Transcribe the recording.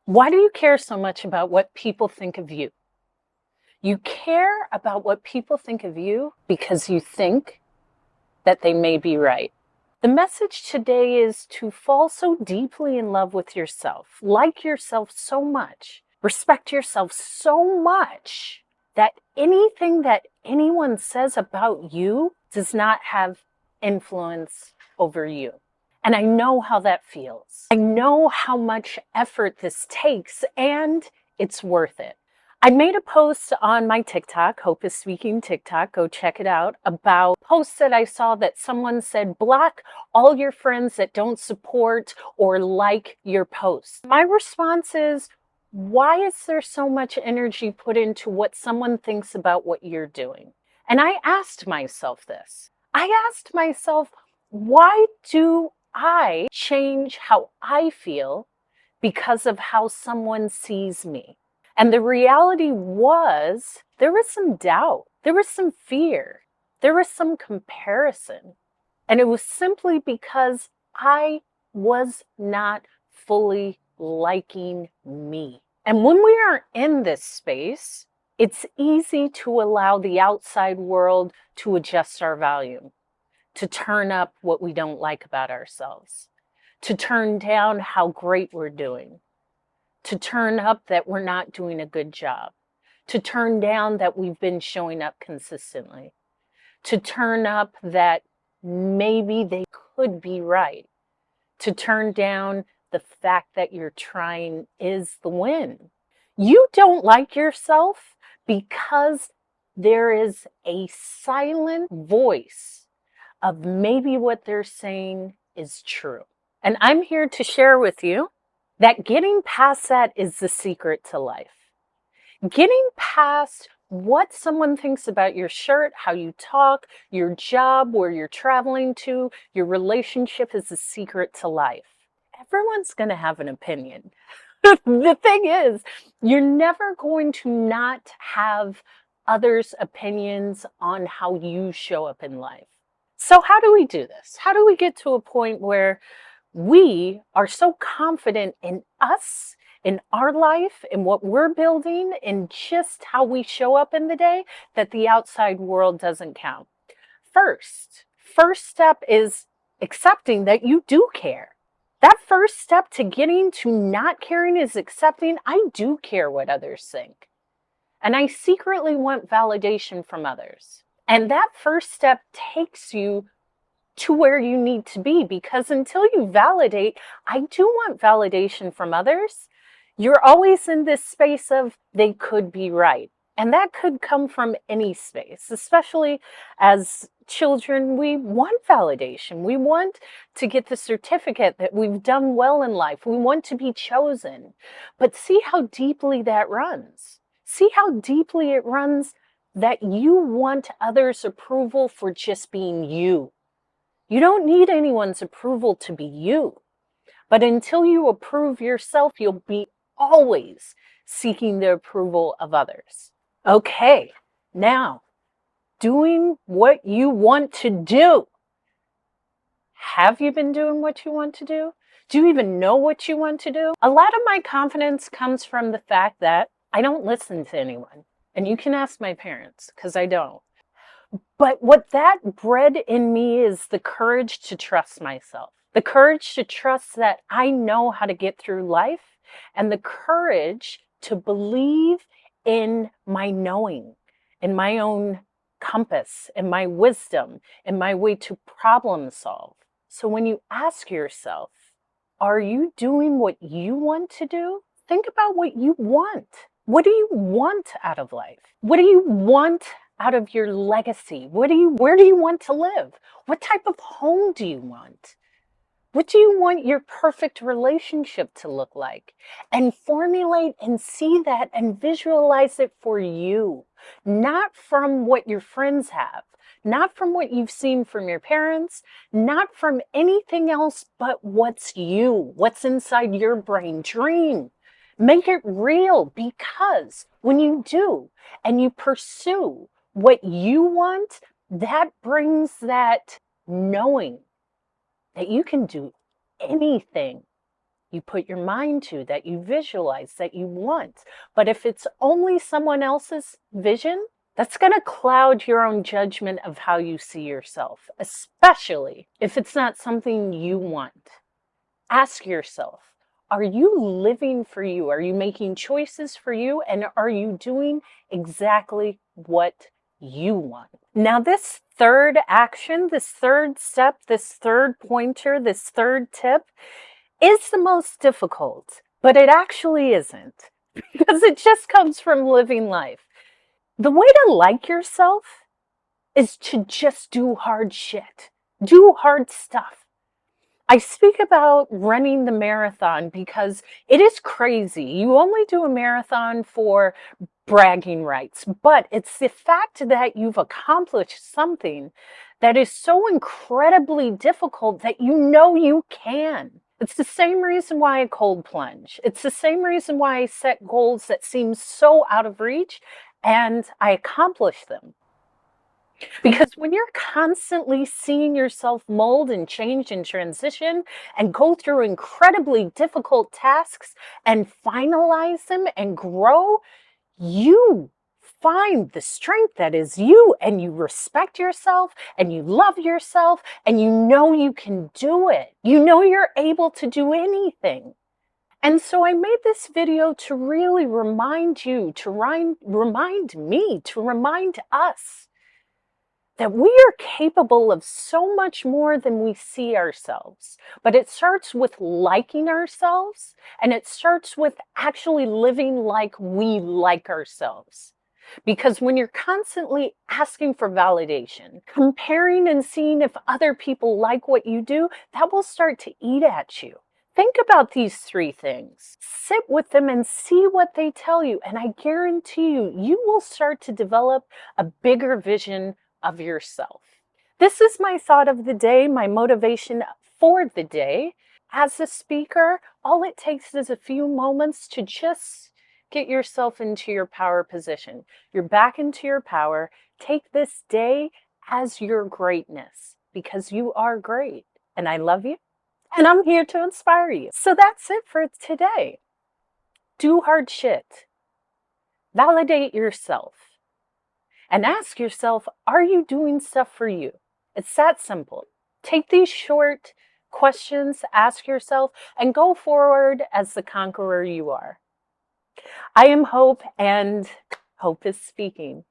Why do you care so much about what people think of you? You care about what people think of you because you think that they may be right. The message today is to fall so deeply in love with yourself, like yourself so much, respect yourself so much that anything that anyone says about you does not have influence over you. And I know how that feels. I know how much effort this takes, and it's worth it. I made a post on my TikTok, Hope is Speaking TikTok, go check it out, about posts that I saw that someone said, block all your friends that don't support or like your posts. My response is, why is there so much energy put into what someone thinks about what you're doing? And I asked myself this. I asked myself, why do I change how I feel because of how someone sees me? And the reality was there was some doubt, there was some fear, there was some comparison. And it was simply because I was not fully liking me. And when we are in this space, it's easy to allow the outside world to adjust our volume, to turn up what we don't like about ourselves, to turn down how great we're doing, to turn up that we're not doing a good job, to turn down that we've been showing up consistently, to turn up that maybe they could be right, to turn down the fact that you're trying is the win. You don't like yourself because there is a silent voice of maybe what they're saying is true. And I'm here to share with you that getting past that is the secret to life. Getting past what someone thinks about your shirt, how you talk, your job, where you're traveling to, your relationship is the secret to life. Everyone's going to have an opinion. The thing is, you're never going to not have others' opinions on how you show up in life. So how do we do this? How do we get to a point where we are so confident in us, in our life, in what we're building, in just how we show up in the day, that the outside world doesn't count? First step is accepting that you do care. That first step to getting to not caring is accepting, I do care what others think. And I secretly want validation from others. And that first step takes you to where you need to be, because until you validate, I do want validation from others. You're always in this space of they could be right. And that could come from any space, especially as children. We want validation. We want to get the certificate that we've done well in life. We want to be chosen. But see how deeply that runs. See how deeply it runs that you want others' approval for just being you. You don't need anyone's approval to be you. But until you approve yourself, you'll be always seeking the approval of others. Okay, now, doing what you want to do. Have you been doing what you want to do? Do you even know what you want to do? A lot of my confidence comes from the fact that I don't listen to anyone. And you can ask my parents, because I don't. But what that bred in me is the courage to trust myself, the courage to trust that I know how to get through life, and the courage to believe in my knowing, in my own compass, in my wisdom, in my way to problem solve. So when you ask yourself, are you doing what you want to do? Think about what you want. What do you want out of life? What do you want out of your legacy? Where do you want to live? What type of home do you want? What do you want your perfect relationship to look like? And formulate and see that and visualize it for you, not from what your friends have, not from what you've seen from your parents, not from anything else but what's you, what's inside your brain. Dream. Make it real, because when you do and you pursue what you want, that brings that knowing that you can do anything you put your mind to, that you visualize, that you want. But if it's only someone else's vision, that's going to cloud your own judgment of how you see yourself, especially if it's not something you want. Ask yourself, are you living for you? Are you making choices for you? And are you doing exactly what you want? Now, this third action, this third step, this third pointer, this third tip is the most difficult, but it actually isn't because it just comes from living life. The way to like yourself is to just do hard shit, do hard stuff. I speak about running the marathon because it is crazy. You only do a marathon for bragging rights, but it's the fact that you've accomplished something that is so incredibly difficult that you know you can. It's the same reason why I cold plunge. It's the same reason why I set goals that seem so out of reach and I accomplish them. Because when you're constantly seeing yourself mold and change and transition and go through incredibly difficult tasks and finalize them and grow, you find the strength that is you, and you respect yourself and you love yourself and you know you can do it. You know you're able to do anything. And so I made this video to really remind you, to remind me, to remind us that we are capable of so much more than we see ourselves. But it starts with liking ourselves, and it starts with actually living like we like ourselves. Because when you're constantly asking for validation, comparing and seeing if other people like what you do, that will start to eat at you. Think about these three things. Sit with them and see what they tell you. And I guarantee you, you will start to develop a bigger vision of yourself. This is my thought of the day, my motivation for the day. As a speaker, all it takes is a few moments to just get yourself into your power position. You're back into your power. Take this day as your greatness because you are great. And I love you. And I'm here to inspire you. So that's it for today. Do hard shit. Validate yourself. And ask yourself, are you doing stuff for you? It's that simple. Take these short questions, ask yourself, and go forward as the conqueror you are. I am Hope, and Hope is speaking.